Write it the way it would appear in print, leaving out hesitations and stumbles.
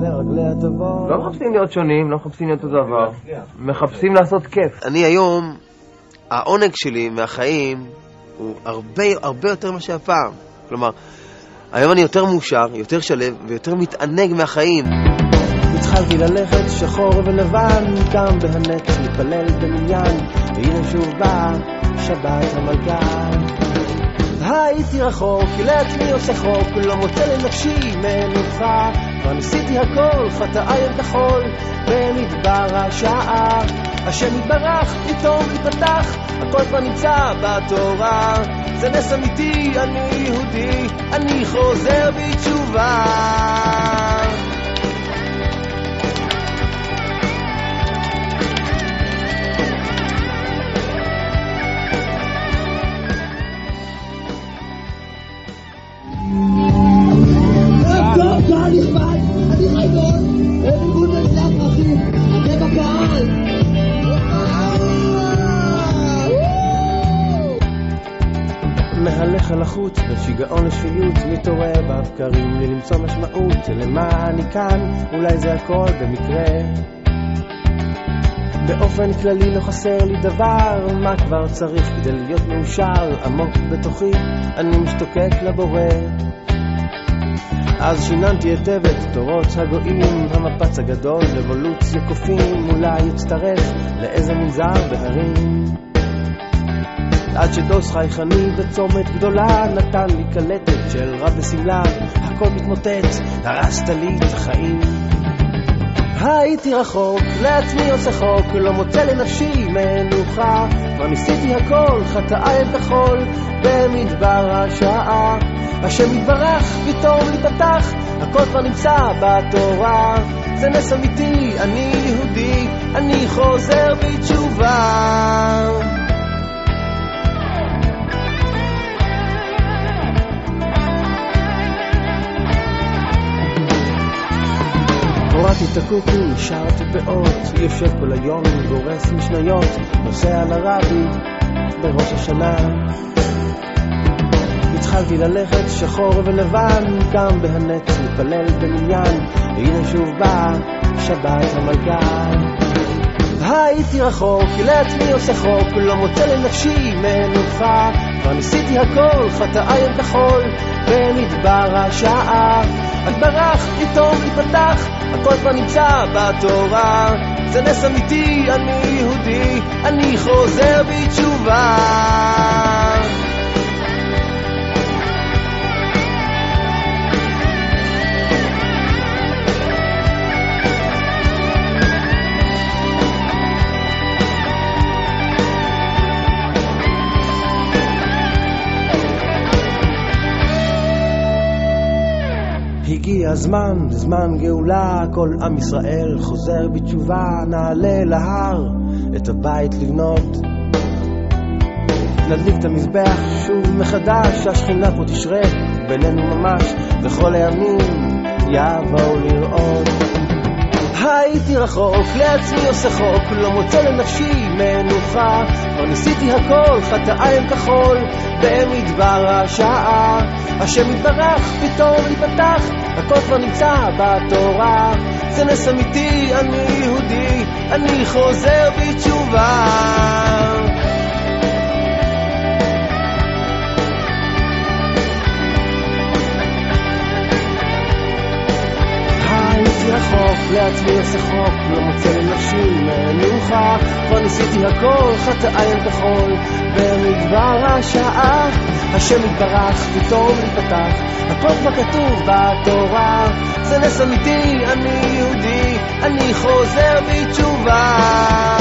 לרגלי הטובות. לא מחפשים להיות שונים, לא מחפשים להיות אותו דבר. מחפשים לעשות כיף. אני היום, העונג שלי מהחיים הוא הרבה יותר מה שהפעם. כלומר, היום אני יותר מאושר, יותר שלב ויותר מתענג מהחיים. התחלתי ללכת שחור ולבן, גם בהנץ מתפלל במניין, והנה שוב בא שבת המלכה. הייתי רחוק, לעצמי עושה חוק, לא מוצא לנפשי מנוחה, כבר ניסיתי הכל, חטאי אל כחול, במדבר השעה. השם יתברך, פתאום יפתח, הכל כבר נמצא בתורה. זה נס אמיתי, אני יהודי, אני חוזר בתשובה. מהלך על החוץ בשיגעון לשפיות, מתעורר באבקרים לי למצוא משמעות למה אני כאן, אולי זה הכל במקרה. באופן כללי לא חסר לי דבר, מה כבר צריך כדי להיות מאושר? עמוק בתוכי אני משתוקק לבורא. אז שיננתי היטב את תורות הגויים, המפץ הגדול אבולוציה קופים, אולי יצטרף לאיזה מנזר בהרים. עד שדוס חייכני בצומת גדולה נתן לי קלטת של רב בסמלה, הכל מתמוטט, הרסת לי את החיים. הייתי רחוק, לעצמי עושה חוק, לא מוצא לנפשי מנוחה, כבר ניסיתי הכל, חטאי אל כחול, במדבר השעה. השם יתברך, פתאום יפתח, הכל כבר נמצא בתורה. זה נס אמיתי, אני יהודי, אני חוזר בתשובה. קוראתי את הקוקו, נשארתי באות, יושב כל היום, גורס משניות, נוסע לרבי בראש השנה. התחלתי ללכת שחור ולבן, גם בהנץ מתפלל במניין, והנה שוב בא שבת המלכה. הייתי רחוק, לעצמי עושה חוק, לא מוצא לנפשי מנוחה, כבר ניסיתי הכל, חטאי אל כחול, במדבר השעה. התברך, פתאום יפתח, הכל כבר נמצא בתורה. זה נס אמיתי, אני יהודי, אני חוזר בתשובה. הגיע הזמן, זמן גאולה, כל עם ישראל חוזר בתשובה, נעלה להר את הבית לבנות, נדליק את המזבח שוב מחדש, השכינה פה תשרה בינינו ממש, וכל הימים יבואו לראות. הייתי רחוק, לעצמי עושה חוק, לא מוצא לנפשי מנוחה, כבר ניסיתי הכל, חטאי אל כחול, במדבר השעה. השם יתברך, פתאום יפתח, הכל כבר נמצא בתורה. זה נס אמיתי, אני יהודי, אני חוזר בתשובה. הייתי רחוק, לעצמי עושה חוק, לא מוצא לנפשי מנוחה, כבר ניסיתי הכל, חטאי אל כחול, במדבר השעה. השם יתברך, פתאום יפתח, הכל כבר כתוב בתורה. זה נס אמיתי, אני יהודי, אני חוזר בתשובה.